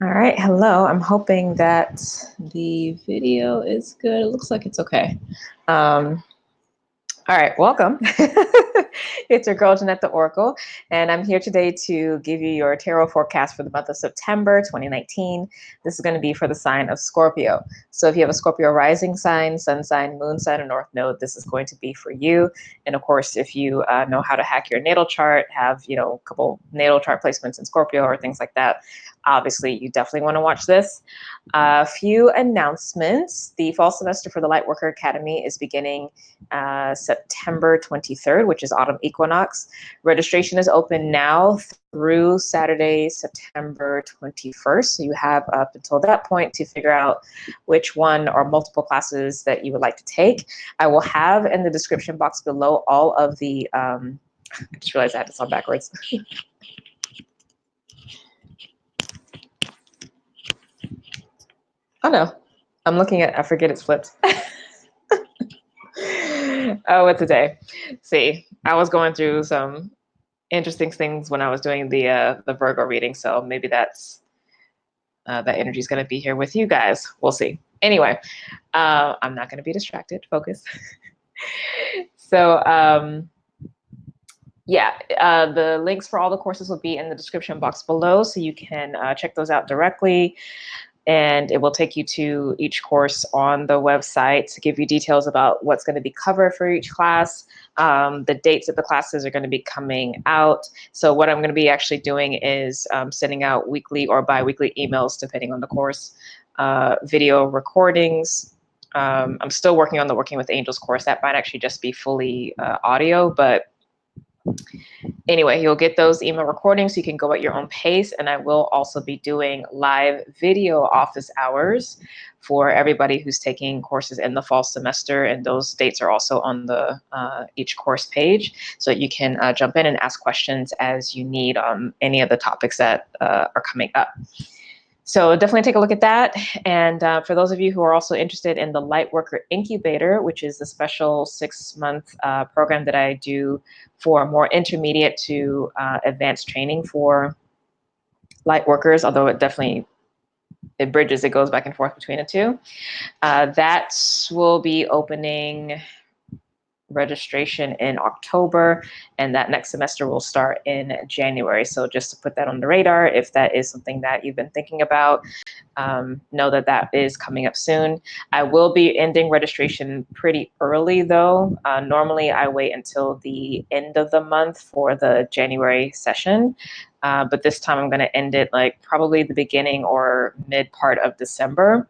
All right, hello. I'm hoping that the video is good. It looks like it's okay. All right, welcome. It's your girl, Jynnette the Oracle, and I'm here today to give you your tarot forecast for the month of September 2019. This is going to be for the sign of Scorpio. So if you have a Scorpio rising sign, sun sign, moon sign, or north node, this is going to be for you. And of course, if you know how to hack your natal chart, have a couple natal chart placements in Scorpio or things like that, obviously you definitely want to watch this. A few announcements. The fall semester for the Lightworker Academy is beginning September 23rd, which is autumn equinox. Registration is open now through Saturday, September 21st. So you have up until that point to figure out which one or multiple classes that you would like to take. I will have in the description box below all of the, I just realized I had this on backwards. Oh no, I'm looking at, I forget it's flipped. Oh, what's a day? See, I was going through some interesting things when I was doing the Virgo reading, so maybe that's that energy is going to be here with you guys. We'll see. Anyway, I'm not going to be distracted. Focus. So yeah, the links for all the courses will be in the description box below, so you can check those out directly. And it will take you to each course on the website to give you details about what's going to be covered for each class, the dates that the classes are going to be coming out. So what I'm going to be actually doing is sending out weekly or bi-weekly emails, depending on the course, video recordings. I'm still working on the Working with Angels course. That might actually just be fully audio, but anyway, you'll get those email recordings so you can go at your own pace. And I will also be doing live video office hours for everybody who's taking courses in the fall semester. And those dates are also on the each course page. So you can jump in and ask questions as you need on any of the topics that are coming up. So definitely take a look at that. And for those of you who are also interested in the Lightworker Incubator, which is the special 6-month program that I do for more intermediate to advanced training for Lightworkers, although it bridges, it goes back and forth between the two. That will be opening registration in October, and that next semester will start in January. So just to put that on the radar, if that is something that you've been thinking about, know that that is coming up soon. I will be ending registration pretty early though. Normally I wait until the end of the month for the January session, but this time I'm going to end it like probably the beginning or mid part of December,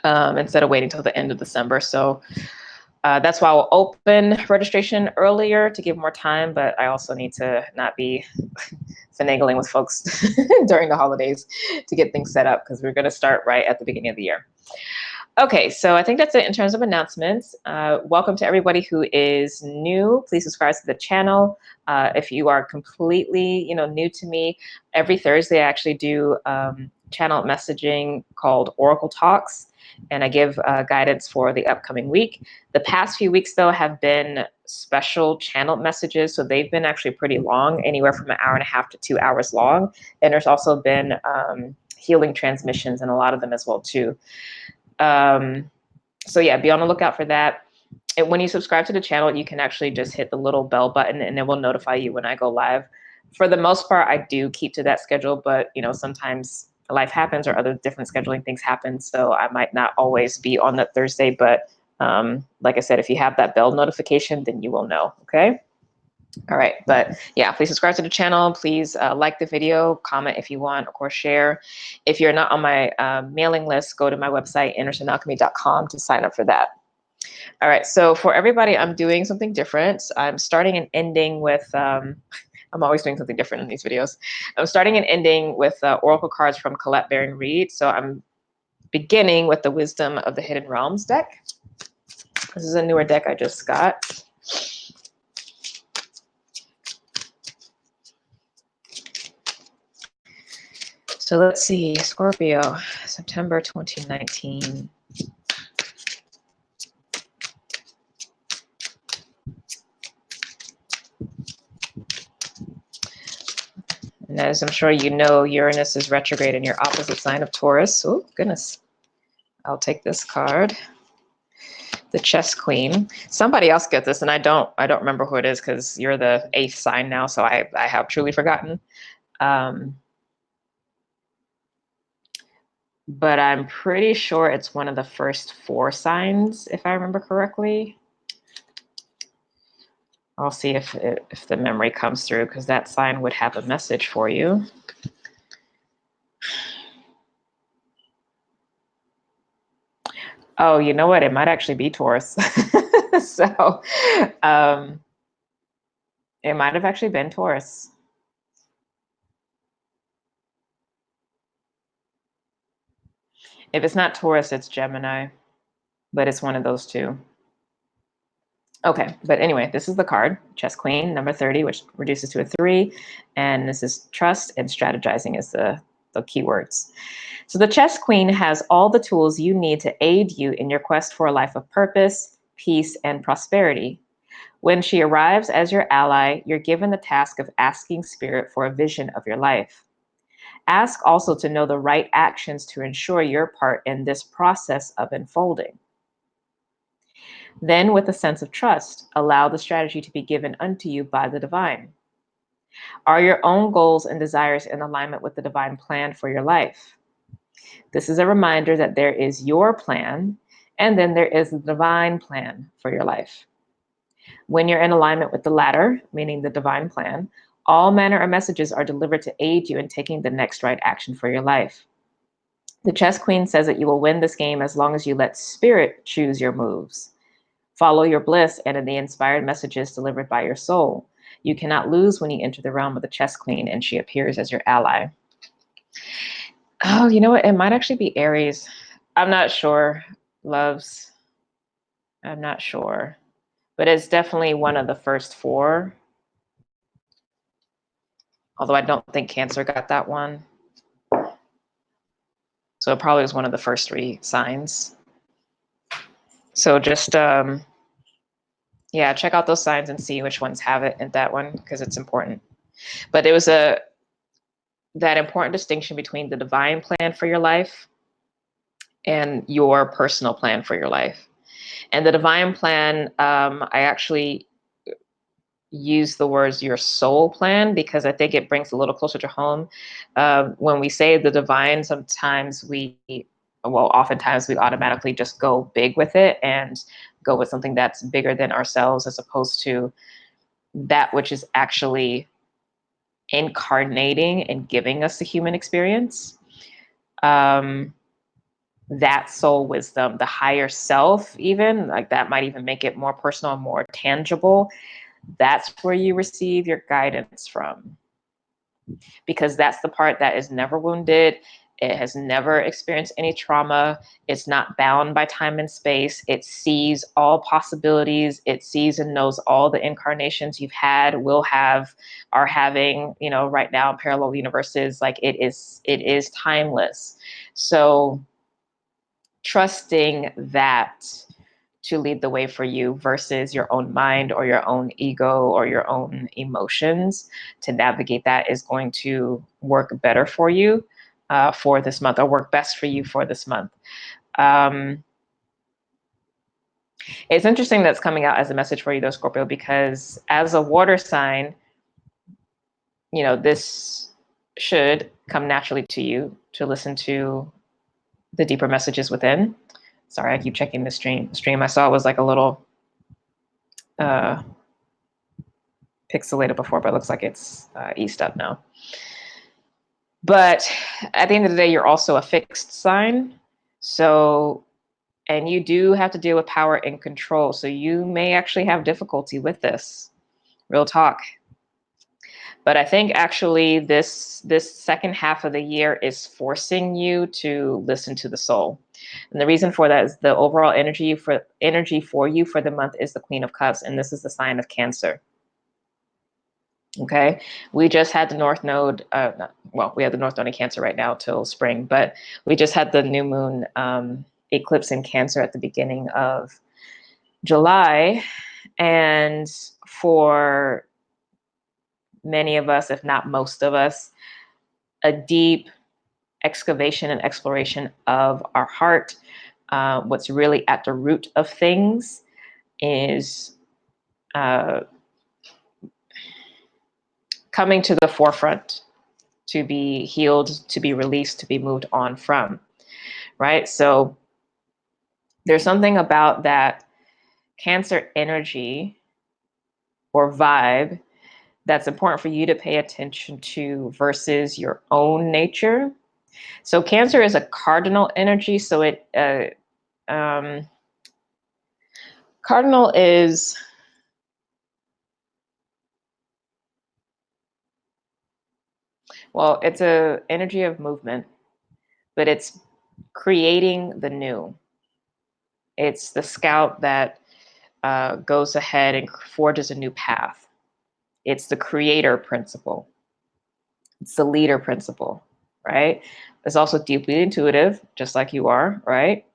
instead of waiting till the end of December. So that's why I'll open registration earlier to give more time, but I also need to not be finagling with folks during the holidays to get things set up, because we're going to start right at the beginning of the year. Okay, so I think that's it in terms of announcements. Welcome to everybody who is new. Please subscribe to the channel. If you are completely new to me, every Thursday I actually do channel messaging called Oracle Talks, and I give guidance for the upcoming week. The past few weeks, though, have been special channel messages, so they've been actually pretty long, anywhere from 1.5 hours to 2 hours long. And there's also been healing transmissions in a lot of them as well, too. So yeah, be on the lookout for that. And when you subscribe to the channel, you can actually just hit the little bell button, and it will notify you when I go live. For the most part, I do keep to that schedule, but sometimes life happens or other different scheduling things happen. So I might not always be on that Thursday, but like I said, if you have that bell notification, then you will know, okay? All right, but yeah, please subscribe to the channel. Please like the video, comment if you want, of course, share. If you're not on my mailing list, go to my website, innercityalchemy.com, to sign up for that. All right, so for everybody, I'm doing something different. I'm starting and ending with, I'm always doing something different in these videos. I'm starting and ending with Oracle cards from Colette Baring Reid. So I'm beginning with the Wisdom of the Hidden Realms deck. This is a newer deck I just got. So let's see, Scorpio, September 2019. And as I'm sure you know, Uranus is retrograde in your opposite sign of Taurus. Oh, goodness. I'll take this card. The Chess Queen. Somebody else get this, and I don't remember who it is because you're the 8th sign now, so I have truly forgotten. But I'm pretty sure it's one of the first 4 signs, if I remember correctly. I'll see if the memory comes through, because that sign would have a message for you. Oh, you know what? It might actually be Taurus. So it might have actually been Taurus. If it's not Taurus, it's Gemini, but it's one of those two. Okay, but anyway, this is the card, Chess Queen, number 30, which reduces to a 3. And this is trust and strategizing is the keywords. So the Chess Queen has all the tools you need to aid you in your quest for a life of purpose, peace, and prosperity. When she arrives as your ally, you're given the task of asking Spirit for a vision of your life. Ask also to know the right actions to ensure your part in this process of unfolding. Then, with a sense of trust, allow the strategy to be given unto you by the divine. Are your own goals and desires in alignment with the divine plan for your life? This is a reminder that there is your plan, and then there is the divine plan for your life. When you're in alignment with the latter, meaning the divine plan, all manner of messages are delivered to aid you in taking the next right action for your life. The Chess Queen says that you will win this game as long as you let Spirit choose your moves. Follow your bliss and in the inspired messages delivered by your soul. You cannot lose when you enter the realm of the Chess Queen and she appears as your ally. Oh, you know what? It might actually be Aries. I'm not sure, loves. I'm not sure. But it's definitely one of the first 4. Although I don't think Cancer got that one. So it probably was one of the first 3 signs. So just, yeah, check out those signs and see which ones have it in that one, because it's important. But it was that important distinction between the divine plan for your life and your personal plan for your life. And the divine plan, I actually use the words your soul plan because I think it brings a little closer to home. When we say the divine, oftentimes we automatically just go big with it and go with something that's bigger than ourselves, as opposed to that which is actually incarnating and giving us the human experience. That soul wisdom, the higher self, even like that might even make it more personal and more tangible. That's where you receive your guidance from, because that's the part that is never wounded. It has never experienced any trauma. It's not bound by time and space. It sees all possibilities. It sees and knows all the incarnations you've had, will have, are having, right now in parallel universes. Like it is timeless. So trusting that to lead the way for you versus your own mind or your own ego or your own emotions to navigate that is going to work better for you for this month, or work best for you for this month. It's interesting that's coming out as a message for you though, Scorpio, because as a water sign, this should come naturally to you to listen to the deeper messages within. Sorry, I keep checking the stream. I saw it was like a little pixelated before, but it looks like it's eased up now. But at the end of the day, you're also a fixed sign. So, and you do have to deal with power and control. So you may actually have difficulty with this, real talk. But I think actually this second half of the year is forcing you to listen to the soul. And the reason for that is the overall energy for you for the month is the Queen of Cups, and this is the sign of Cancer. Okay, we just had the North Node. We have the North Node in Cancer right now till spring, but we just had the new moon eclipse in Cancer at the beginning of July, and for many of us, if not most of us, a deep excavation and exploration of our heart. What's really at the root of things is coming to the forefront, to be healed, to be released, to be moved on from, right? So there's something about that Cancer energy or vibe that's important for you to pay attention to versus your own nature. So Cancer is a cardinal energy. So cardinal is, well, it's a energy of movement, but it's creating the new. It's the scout that goes ahead and forges a new path. It's the creator principle. It's the leader principle, right? It's also deeply intuitive, just like you are, right?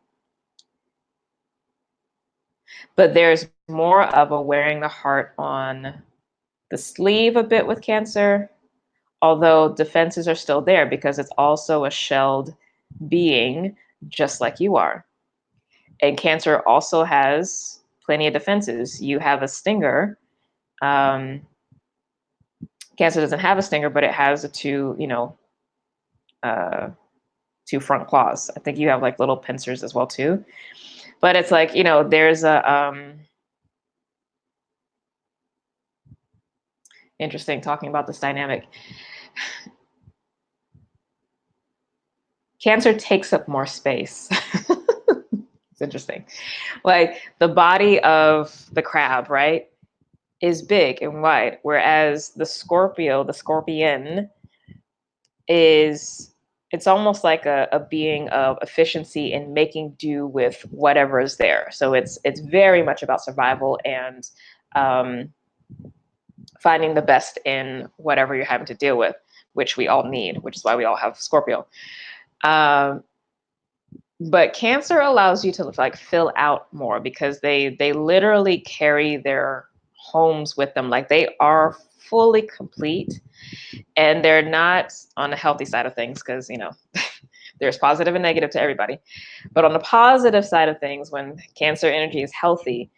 But there's more of a wearing the heart on the sleeve a bit with Cancer, although defenses are still there because it's also a shelled being, just like you are. And Cancer also has plenty of defenses. You have a stinger. Cancer doesn't have a stinger, but it has two front claws. I think you have like little pincers as well too. But it's like, there's a interesting talking about this dynamic. Cancer takes up more space. It's interesting. Like the body of the crab, right, is big and wide, whereas the Scorpio, the scorpion, it's almost like a being of efficiency in making do with whatever is there. So it's very much about survival and finding the best in whatever you're having to deal with, which we all need, which is why we all have Scorpio. But Cancer allows you to like fill out more because they literally carry their homes with them. Like they are fully complete, and they're not on the healthy side of things because, there's positive and negative to everybody. But on the positive side of things, when Cancer energy is healthy,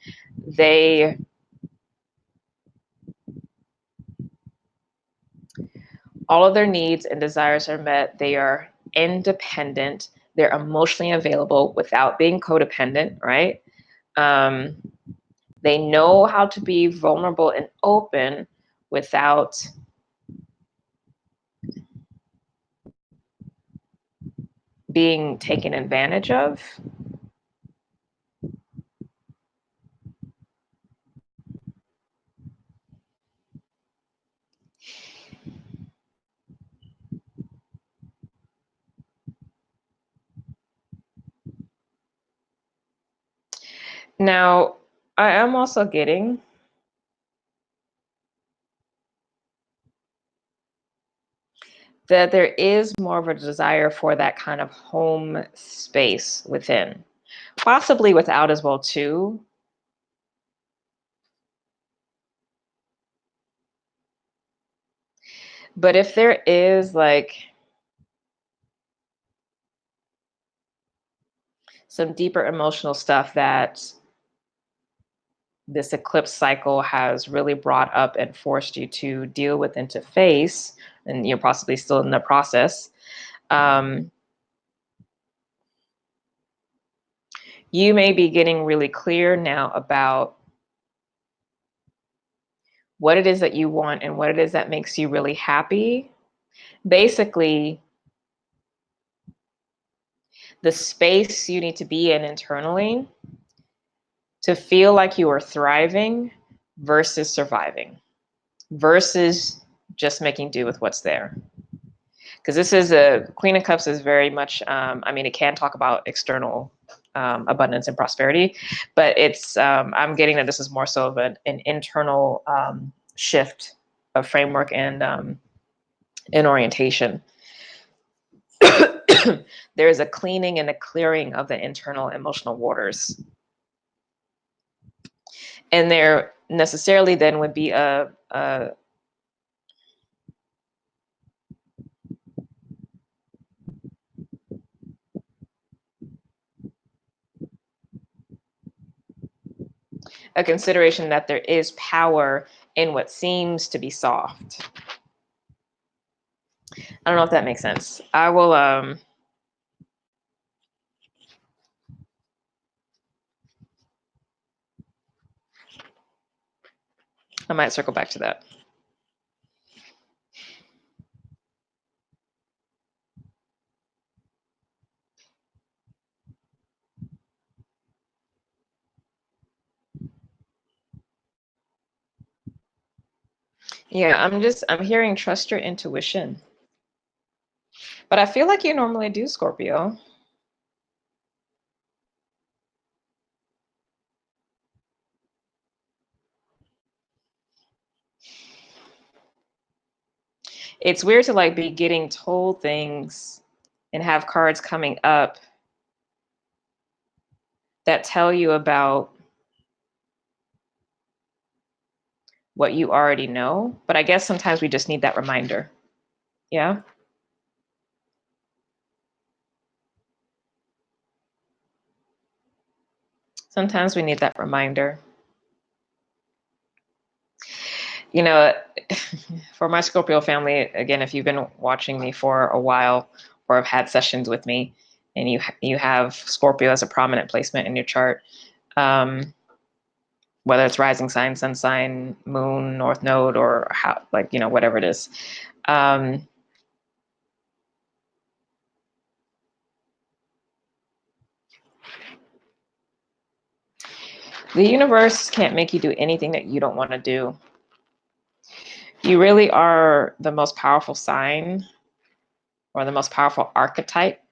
all of their needs and desires are met. They are independent. They're emotionally available without being codependent, right? They know how to be vulnerable and open without being taken advantage of. Now, I am also getting that there is more of a desire for that kind of home space within, possibly without as well too. But if there is like some deeper emotional stuff that this eclipse cycle has really brought up and forced you to deal with and to face, and you're possibly still in the process, you may be getting really clear now about what it is that you want and what it is that makes you really happy. Basically, the space you need to be in internally to feel like you are thriving versus surviving, versus just making do with what's there. Because this is Queen of Cups is very much, it can talk about external abundance and prosperity, but it's, I'm getting that this is more so of an internal shift of framework and in orientation. There is a cleaning and a clearing of the internal emotional waters. And there necessarily then would be a a consideration that there is power in what seems to be soft. I don't know if that makes sense. I will I might circle back to that. Yeah, I'm hearing trust your intuition. But I feel like you normally do, Scorpio. It's weird to like be getting told things and have cards coming up that tell you about what you already know. But I guess sometimes we just need that reminder. Yeah. Sometimes we need that reminder. You know, for my Scorpio family, again, if you've been watching me for a while or have had sessions with me and you have Scorpio as a prominent placement in your chart, whether it's rising sign, sun sign, moon, north node, or how, like, you know, whatever it is. The universe can't make you do anything that you don't want to do. You really are the most powerful sign or the most powerful archetype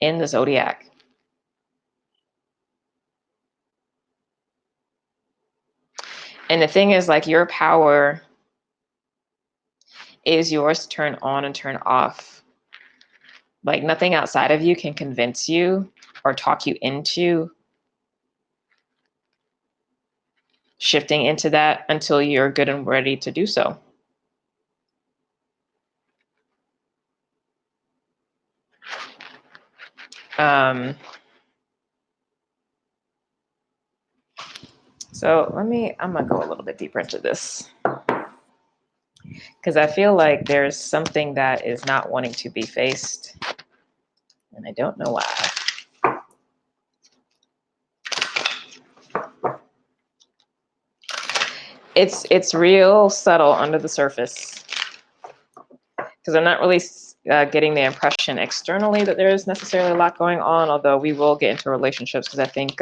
in the zodiac. And the thing is, like, your power is yours to turn on and turn off. Like, nothing outside of you can convince you or talk you into shifting into that until you're good and ready to do so. So I'm gonna go a little bit deeper into this because I feel like there's something that is not wanting to be faced, and I don't know why. It's real subtle under the surface because I'm not really getting the impression externally that there's necessarily a lot going on, although we will get into relationships because I think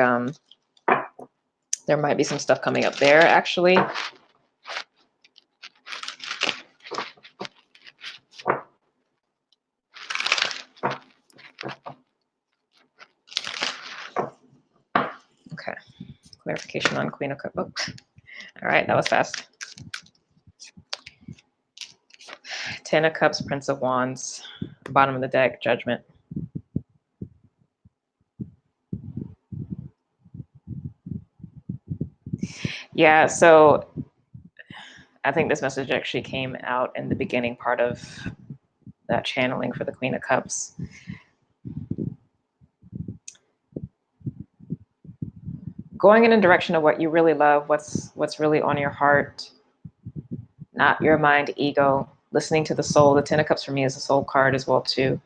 there might be some stuff coming up there actually. Okay, clarification on Queen of Cups. Oh. All right, that was fast. 10 of Cups, Prince of Wands, bottom of the deck, Judgment. Yeah, so I think this message actually came out in the beginning part of that channeling for the Queen of Cups. Going in a direction of what you really love, what's really on your heart, not your mind, ego, listening to the soul. The 10 of Cups for me is a soul card as well too.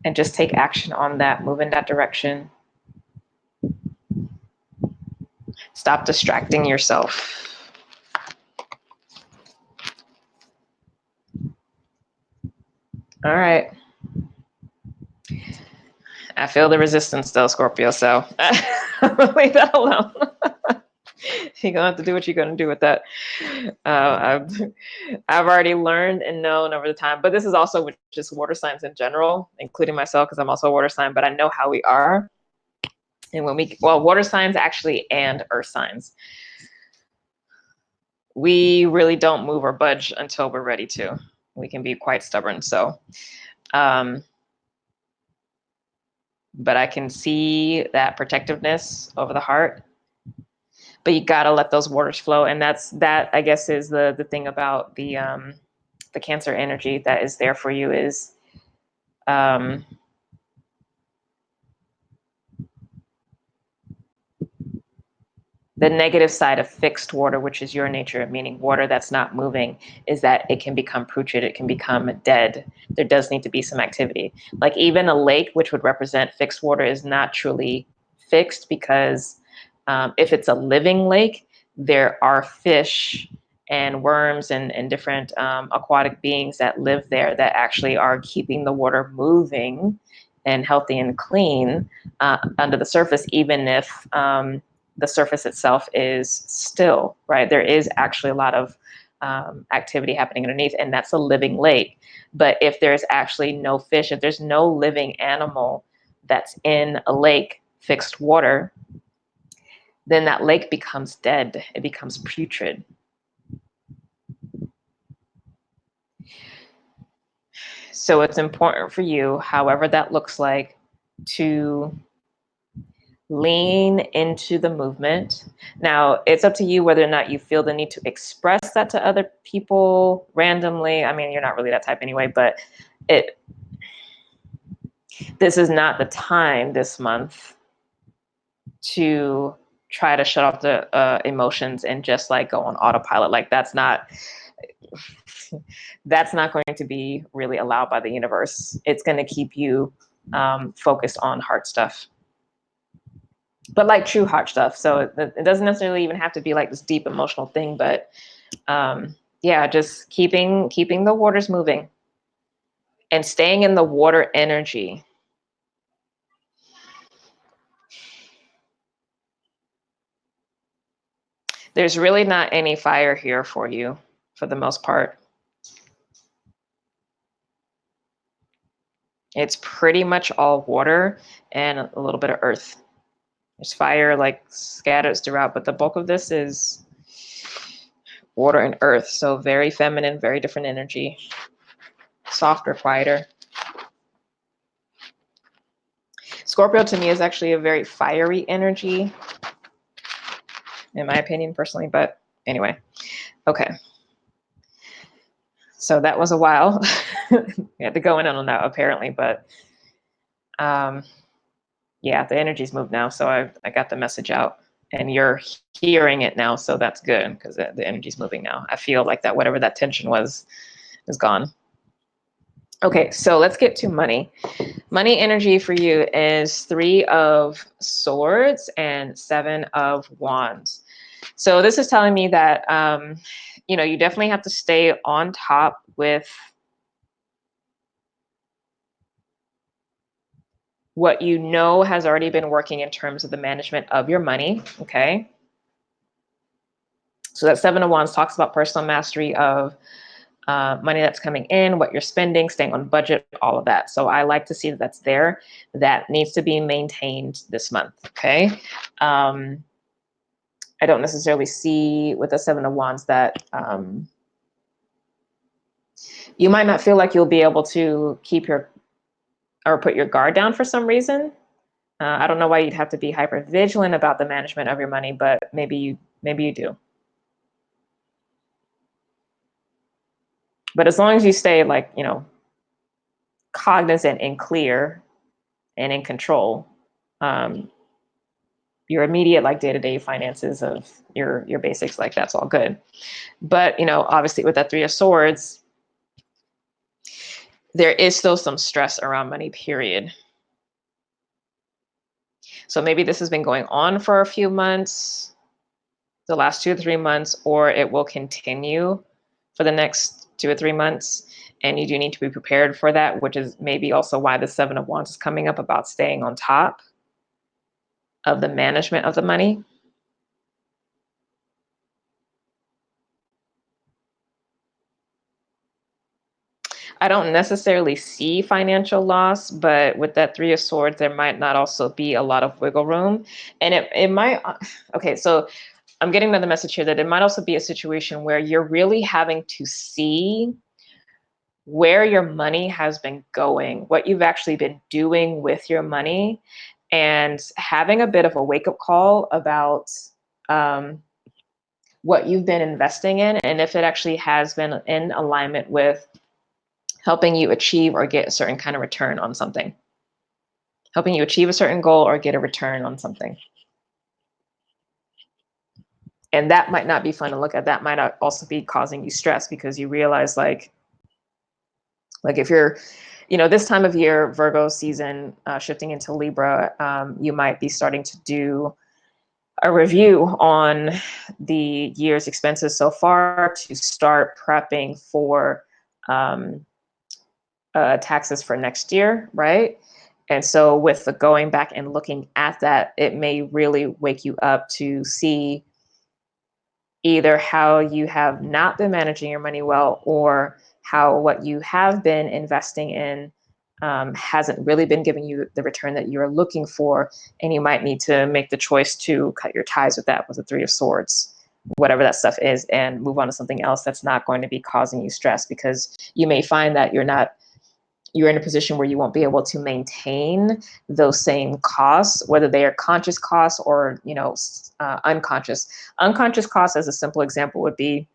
And just take action on that, move in that direction. Stop distracting yourself. All right. I feel the resistance though, Scorpio, so leave that alone. You're gonna have to do what you're gonna do with that. I've already learned and known over the time, but this is also with just water signs in general, including myself, because I'm also a water sign, but I know how we are. And water signs actually and earth signs, we really don't move or budge until we're ready to. We can be quite stubborn, so. But I can see that protectiveness over the heart. But you gotta let those waters flow, and that I guess is the thing about the Cancer energy that is there for you is The negative side of fixed water, which is your nature, meaning water that's not moving, is that it can become putrid, it can become dead. There does need to be some activity. Like even a lake, which would represent fixed water, is not truly fixed, because if it's a living lake, there are fish and worms and different aquatic beings that live there that actually are keeping the water moving and healthy and clean under the surface, even if the surface itself is still, right? There is actually a lot of activity happening underneath, and that's a living lake. But if there's actually no fish, if there's no living animal that's in a lake, fixed water, then that lake becomes dead. It becomes putrid. So it's important for you, however that looks like, to lean into the movement. Now, it's up to you whether or not you feel the need to express that to other people randomly. I mean, you're not really that type anyway, but this is not the time this month to try to shut off the emotions and just like go on autopilot. Like that's not going to be really allowed by the universe. It's going to keep you focused on heart stuff, but like true heart stuff. So it doesn't necessarily even have to be like this deep emotional thing, but yeah, just keeping the waters moving and staying in the water energy. There's really not any fire here for you for the most part. It's pretty much all water and a little bit of earth. There's fire like scatters throughout, but the bulk of this is water and earth. So very feminine, very different energy, softer, quieter. Scorpio to me is actually a very fiery energy, in my opinion, personally, but anyway, okay. So that was a while. We had to go in on that apparently, but yeah, the energy's moved now. So I got the message out and you're hearing it now. So that's good because the energy's moving now. I feel like that whatever that tension was is gone. Okay, so let's get to money. Money energy for you is 3 of Swords and 7 of Wands. So this is telling me that, you know, you definitely have to stay on top with what you know has already been working in terms of the management of your money, okay? So that 7 of Wands talks about personal mastery of money that's coming in, what you're spending, staying on budget, all of that. So I like to see that that's there. That needs to be maintained this month, okay? I don't necessarily see with the 7 of Wands that you might not feel like you'll be able to keep your or put your guard down for some reason. I don't know why you'd have to be hyper vigilant about the management of your money, but maybe you do. But as long as you stay like, you know, cognizant and clear and in control, your immediate like day-to-day finances of your basics, like that's all good. But, you know, obviously with that 3 of Swords, there is still some stress around money, period. So maybe this has been going on for a few months, the last 2 or 3 months, or it will continue for the next 2 or 3 months. And you do need to be prepared for that, which is maybe also why the 7 of Wands is coming up about staying on top of the management of the money. I don't necessarily see financial loss, but with that 3 of Swords, there might not also be a lot of wiggle room. And it might, okay, so I'm getting another message here that it might also be a situation where you're really having to see where your money has been going, what you've actually been doing with your money, and having a bit of a wake-up call about what you've been investing in and if it actually has been in alignment with helping you achieve or get a certain kind of return on something. Helping you achieve a certain goal or get a return on something. And that might not be fun to look at. That might also be causing you stress, because you realize like if you're, this time of year, Virgo season, shifting into Libra, you might be starting to do a review on the year's expenses so far to start prepping for taxes for next year, right? And so with the going back and looking at that, it may really wake you up to see either how you have not been managing your money well, or how what you have been investing in hasn't really been giving you the return that you're looking for. And you might need to make the choice to cut your ties with that, with the Three of Swords, whatever that stuff is, and move on to something else that's not going to be causing you stress, because you may find that you're in a position where you won't be able to maintain those same costs, whether they are conscious costs or, unconscious. Unconscious costs, as a simple example, would be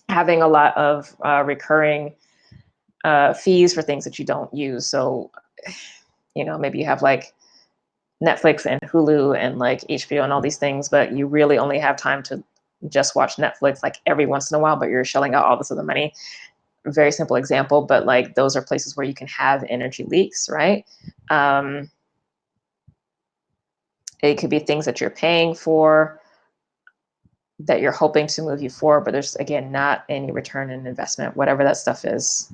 having a lot of recurring fees for things that you don't use. So, maybe you have like Netflix and Hulu and like HBO and all these things, but you really only have time to just watch Netflix like every once in a while, but you're shelling out all this other money. Very simple example, but like those are places where you can have energy leaks, right? It could be things that you're paying for that you're hoping to move you forward, but there's, again, not any return in investment, whatever that stuff is.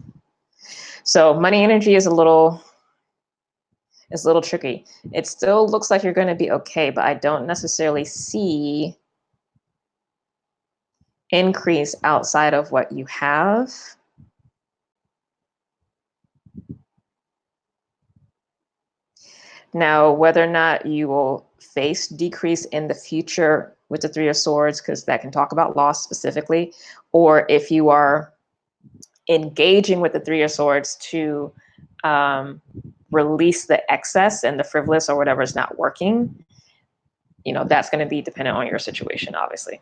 So money energy is a little tricky. It still looks like you're going to be okay, but I don't necessarily see increase outside of what you have. Now, whether or not you will face decrease in the future with the Three of Swords, because that can talk about loss specifically, or if you are engaging with the Three of Swords to release the excess and the frivolous or whatever is not working, that's going to be dependent on your situation, obviously.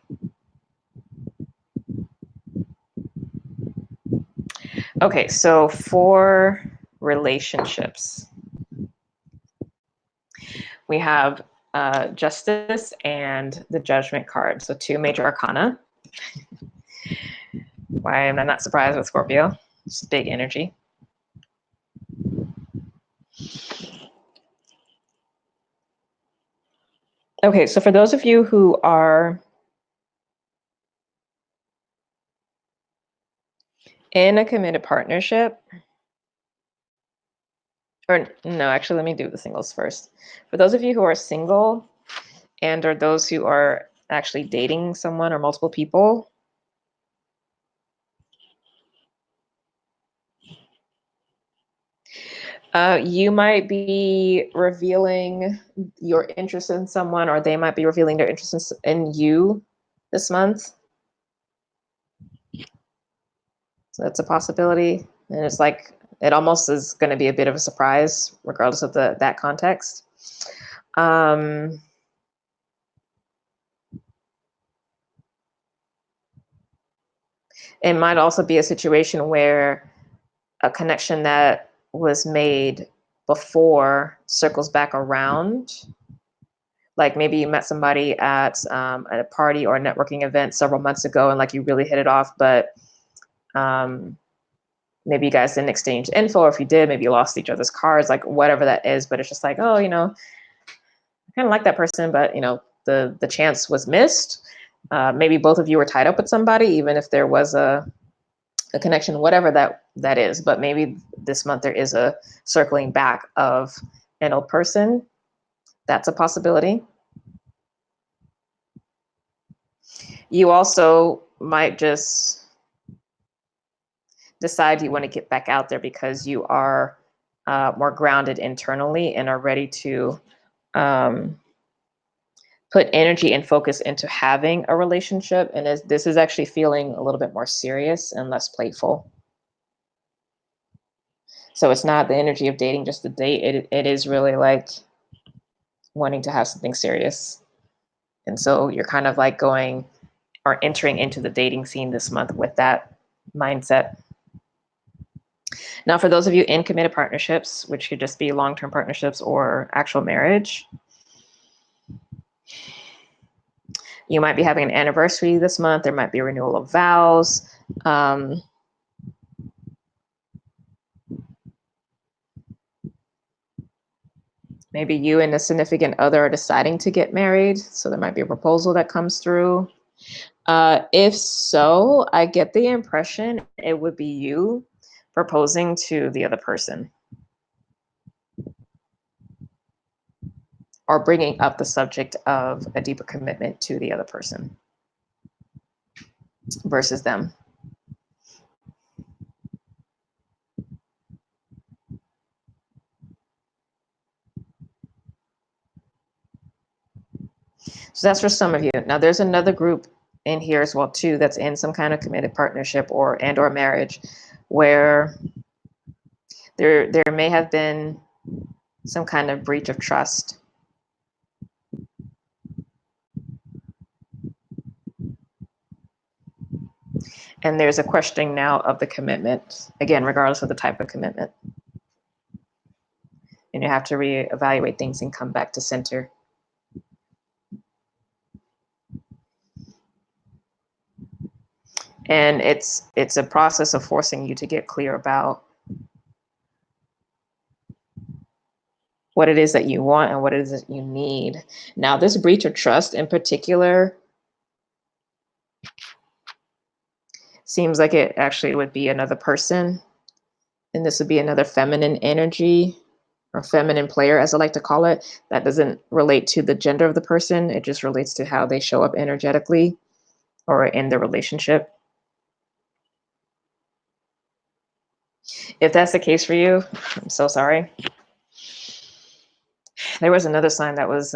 Okay, so for relationships, we have Justice and the Judgment card. So 2 major arcana. Why am I not surprised with Scorpio? It's big energy. Okay, so for those of you who are in a committed partnership, or no, actually, let me do the singles first. For those of you who are single and or those who are actually dating someone or multiple people, you might be revealing your interest in someone, or they might be revealing their interest in you this month. So that's a possibility. And it's like, it almost is going to be a bit of a surprise, regardless of that context. It might also be a situation where a connection that was made before circles back around. Like maybe you met somebody at a party or a networking event several months ago, and like you really hit it off, but maybe you guys didn't exchange info, or if you did, maybe you lost each other's cards, like whatever that is. But it's just like, oh, I kind of like that person, but the chance was missed. Maybe both of you were tied up with somebody, even if there was a connection, whatever that is. But maybe this month there is a circling back of an old person. That's a possibility. You also might just decide you want to get back out there because you are more grounded internally and are ready to put energy and focus into having a relationship. And this is actually feeling a little bit more serious and less playful. So it's not the energy of dating just to date. It is really like wanting to have something serious. And so you're kind of like going or entering into the dating scene this month with that mindset. Now, for those of you in committed partnerships, which could just be long-term partnerships or actual marriage, You might be having an anniversary this month. There might be a renewal of vows. Maybe you and a significant other are deciding to get married. So there might be a proposal that comes through. If so, I get the impression it would be you proposing to the other person or bringing up the subject of a deeper commitment to the other person versus them. So that's for some of you. Now there's another group in here as well too that's in some kind of committed partnership or marriage where there may have been some kind of breach of trust. And there's a questioning now of the commitment, again, regardless of the type of commitment. And you have to reevaluate things and come back to center. And it's a process of forcing you to get clear about what it is that you want and what it is that you need. Now, this breach of trust in particular seems like it actually would be another person. And this would be another feminine energy or feminine player, as I like to call it. That doesn't relate to the gender of the person. It just relates to how they show up energetically or in the relationship. If that's the case for you, I'm so sorry. There was another sign that was,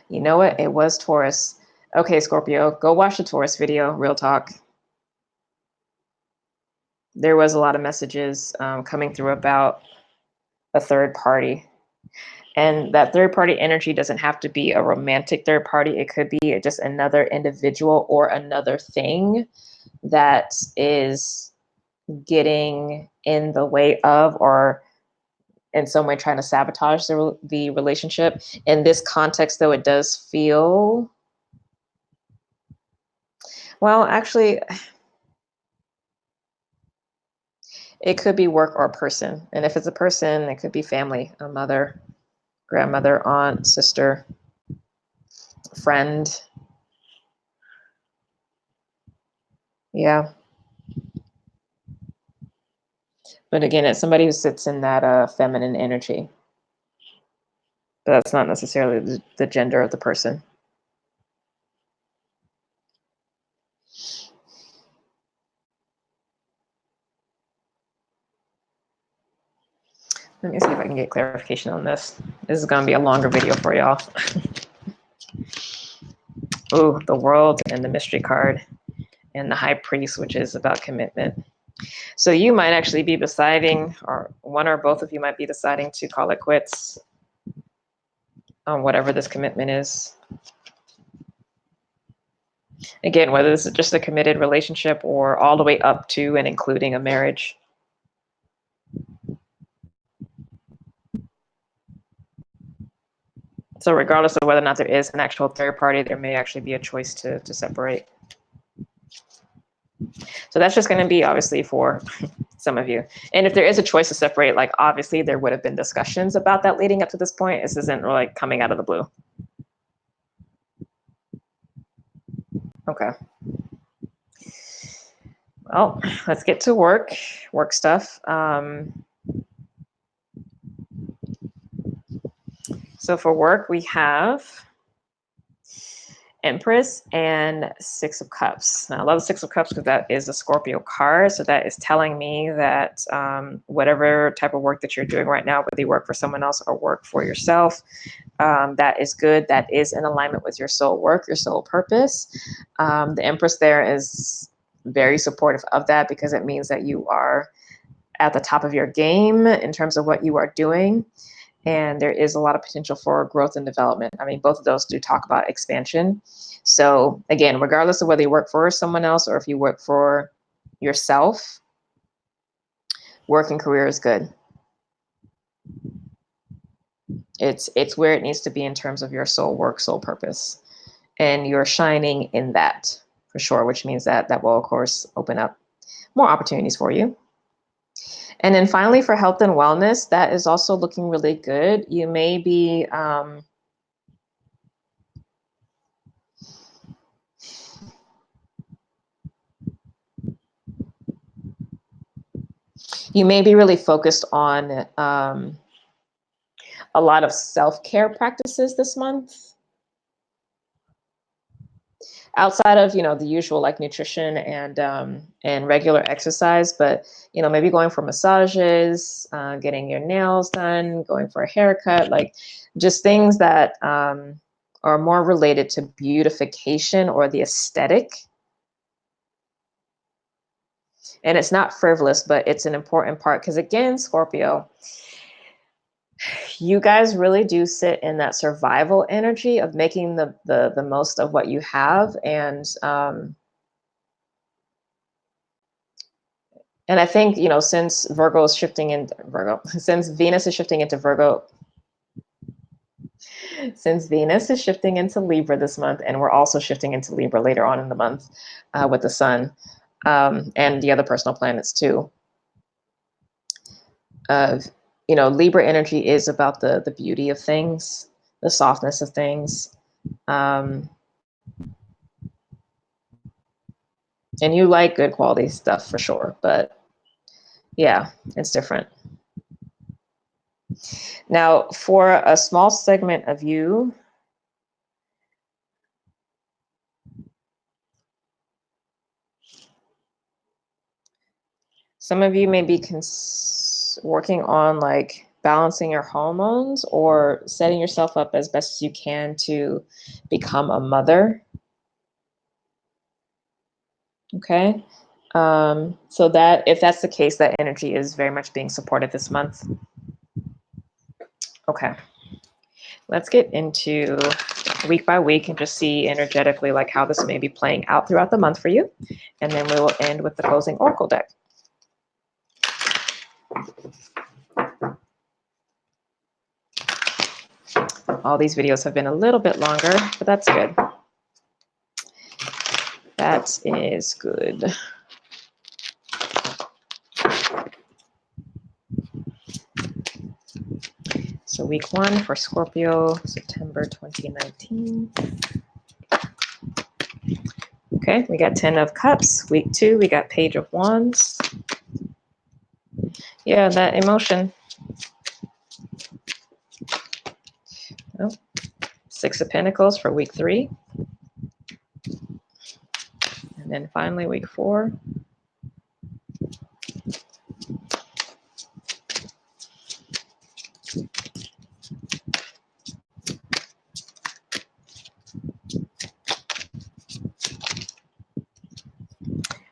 you know what? It was Taurus. Okay, Scorpio, go watch the Taurus video, real talk. There was a lot of messages coming through about a third party. And that third party energy doesn't have to be a romantic third party. It could be just another individual or another thing that is getting in the way of or in some way trying to sabotage the relationship. In this context, though, it does feel, well, actually, it could be work or person. And if it's a person, it could be family, a mother, grandmother, aunt, sister, friend. Yeah. But again, it's somebody who sits in that feminine energy. But that's not necessarily the gender of the person. Let me see if I can get clarification on this. This is going to be a longer video for y'all. Oh, the world and the mystery card and the high priest, which is about commitment. So you might actually be deciding, or one or both of you might be deciding to call it quits on whatever this commitment is. Again, whether this is just a committed relationship or all the way up to and including a marriage. So regardless of whether or not there is an actual third party, there may actually be a choice to separate. So that's just going to be obviously for some of you. And if there is a choice to separate, like obviously there would have been discussions about that leading up to this point. This isn't like coming out of the blue. Okay. Well, let's get to work stuff. So for work, we have Empress and Six of Cups. Now, I love the Six of Cups because that is a Scorpio card. So that is telling me that whatever type of work that you're doing right now, whether you work for someone else or work for yourself, that is good. That is in alignment with your soul work, your soul purpose. The Empress there is very supportive of that because it means that you are at the top of your game in terms of what you are doing. And there is a lot of potential for growth and development. I mean, both of those do talk about expansion. So again, regardless of whether you work for someone else or if you work for yourself, work and career is good. It's where it needs to be in terms of your soul work, soul purpose. And you're shining in that for sure, which means that will, of course, open up more opportunities for you. And then finally, for health and wellness, that is also looking really good. You may be really focused on a lot of self-care practices this month, outside of, you know, the usual like nutrition and regular exercise, but, you know, maybe going for massages, getting your nails done, going for a haircut, like just things that are more related to beautification or the aesthetic. And it's not frivolous, but it's an important part, because again, Scorpio, you guys really do sit in that survival energy of making the most of what you have. And I think, you know, since Virgo is shifting into Virgo, since Venus is shifting into Virgo, since Venus is shifting into Libra this month, and we're also shifting into Libra later on in the month with the sun and the other personal planets too. You know, Libra energy is about the beauty of things, the softness of things. And you like good quality stuff for sure, but yeah, it's different. Now, for a small segment of you, some of you may be working on like balancing your hormones or setting yourself up as best as you can to become a mother. Okay. So that if that's the case, that energy is very much being supported this month. Okay. Let's get into week by week and just see energetically like how this may be playing out throughout the month for you. And then we will end with the closing oracle deck. All these videos have been a little bit longer, but that's good. That is good. So week 1 for Scorpio, September 2019. Okay, we got 10 of Cups. Week 2, we got Page of Wands. Yeah, that emotion. Oh, 6 of Pentacles for week 3. And then finally week 4.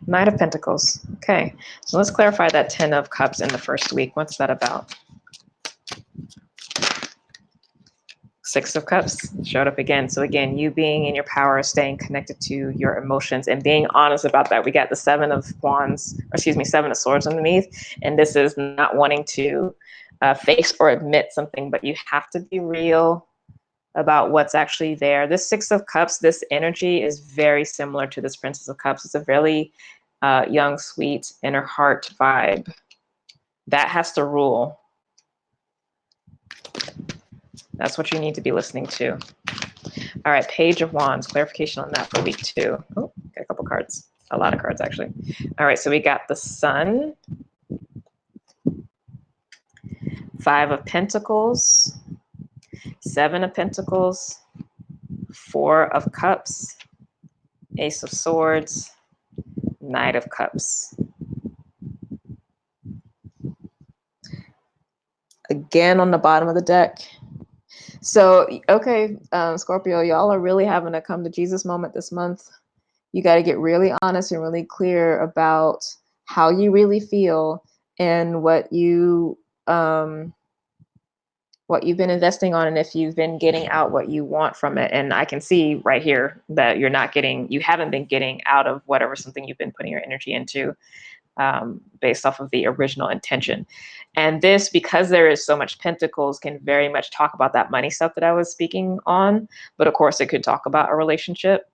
Knight of Pentacles. Okay, so let's clarify that 10 of Cups in the first week. What's that about? 6 of Cups showed up again. So again, you being in your power, staying connected to your emotions and being honest about that. We got the 7 of Wands, or excuse me, 7 of Swords underneath. And this is not wanting to face or admit something, but you have to be real about what's actually there. This 6 of Cups, this energy is very similar to this Princess of Cups. It's a really young, sweet, inner heart vibe. That has to rule. That's what you need to be listening to. All right, Page of Wands, clarification on that for week 2. Oh, got a couple cards, a lot of cards actually. All right, so we got the Sun, 5 of Pentacles, 7 of Pentacles, 4 of Cups, Ace of Swords, Knight of Cups. Again on the bottom of the deck. So, okay, Scorpio, y'all are really having a come to Jesus moment this month. You got to get really honest and really clear about how you really feel and what you've been investing on, and if you've been getting out what you want from it. And I can see right here that you haven't been getting out of whatever something you've been putting your energy into. based off of the original intention. And this, because there is so much pentacles, can very much talk about that money stuff that I was speaking on. But of course, it could talk about a relationship.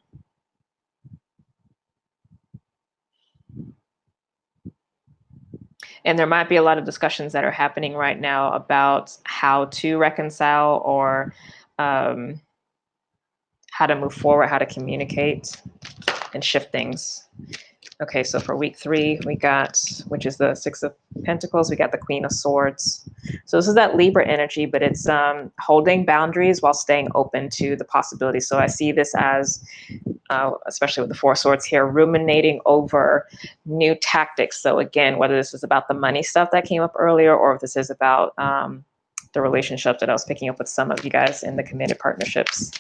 And there might be a lot of discussions that are happening right now about how to reconcile or how to move forward, how to communicate and shift things. Okay, so for week 3, we got, which is the 6 of Pentacles, we got the Queen of Swords. So this is that Libra energy, but it's holding boundaries while staying open to the possibilities. So I see this as, especially with the 4 Swords here, ruminating over new tactics. So again, whether this is about the money stuff that came up earlier, or if this is about the relationship that I was picking up with some of you guys in the committed partnerships.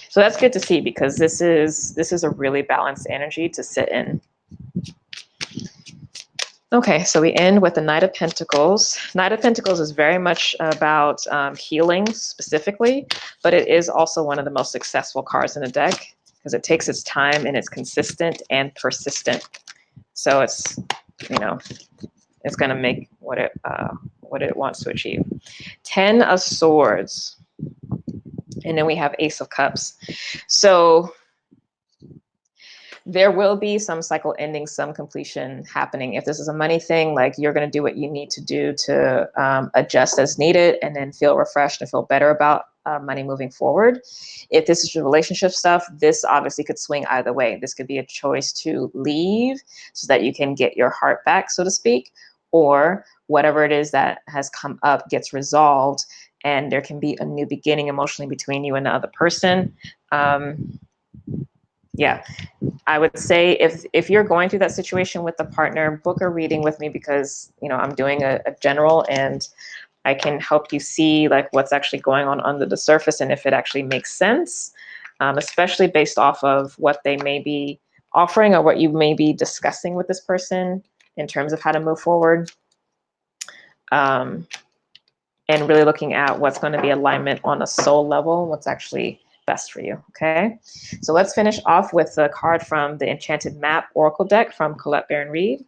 So that's good to see, because this is a really balanced energy to sit in. Okay, so we end with the Knight of Pentacles. Knight of Pentacles is very much about healing specifically, but it is also one of the most successful cards in the deck because it takes its time and it's consistent and persistent. So it's, you know, it's going to make what it wants to achieve. 10 of Swords. And then we have Ace of Cups. So there will be some cycle ending, some completion happening. If this is a money thing, like, you're going to do what you need to do to adjust as needed and then feel refreshed and feel better about money moving forward. If this is your relationship stuff, this obviously could swing either way. This could be a choice to leave so that you can get your heart back, so to speak, or whatever it is that has come up gets resolved and there can be a new beginning emotionally between you and the other person. Yeah, I would say if you're going through that situation with the partner, book a reading with me, because, you know, I'm doing a general and I can help you see like what's actually going on under the surface and if it actually makes sense, especially based off of what they may be offering or what you may be discussing with this person in terms of how to move forward. And really looking at what's going to be alignment on a soul level, what's actually best for you, okay? So let's finish off with a card from the Enchanted Map Oracle deck from Colette Baron Reed.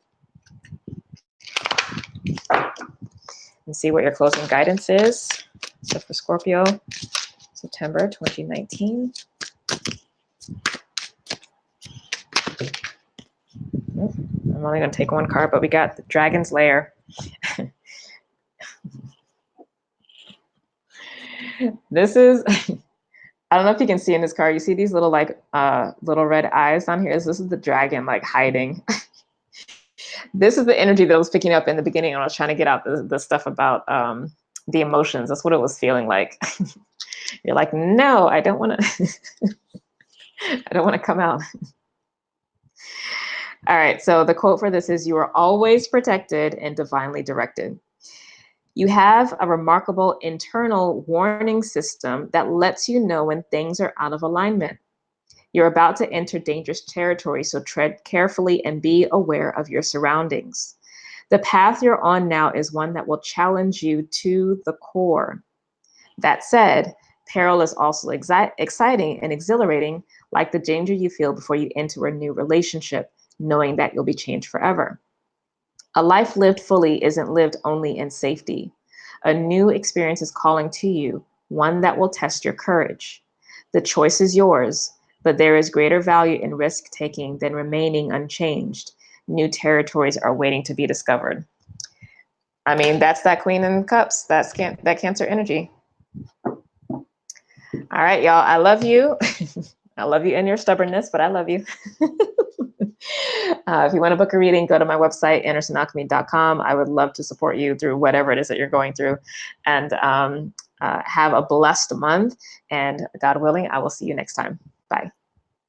And see what your closing guidance is. So for Scorpio, September 2019. I'm only going to take one card, but we got the Dragon's Lair. This is, I don't know if you can see in this card, you see these little like little red eyes on here. This is the dragon like hiding. This is the energy that I was picking up in the beginning when I was trying to get out the stuff about the emotions. That's what it was feeling like. You're like, no, I don't want to, I don't want to come out. All right, so the quote for this is, "You are always protected and divinely directed. You have a remarkable internal warning system that lets you know when things are out of alignment. You're about to enter dangerous territory, so tread carefully and be aware of your surroundings. The path you're on now is one that will challenge you to the core. That said, peril is also exciting and exhilarating, like the danger you feel before you enter a new relationship, knowing that you'll be changed forever. A life lived fully isn't lived only in safety. A new experience is calling to you, one that will test your courage. The choice is yours, but there is greater value in risk-taking than remaining unchanged. New territories are waiting to be discovered." I mean, that's that Queen in Cups. That's that Cancer energy. All right, y'all. I love you. I love you and your stubbornness, but I love you. If you want to book a reading, go to my website, andersonalchemy.com. I would love to support you through whatever it is that you're going through. And have a blessed month. And God willing, I will see you next time. Bye.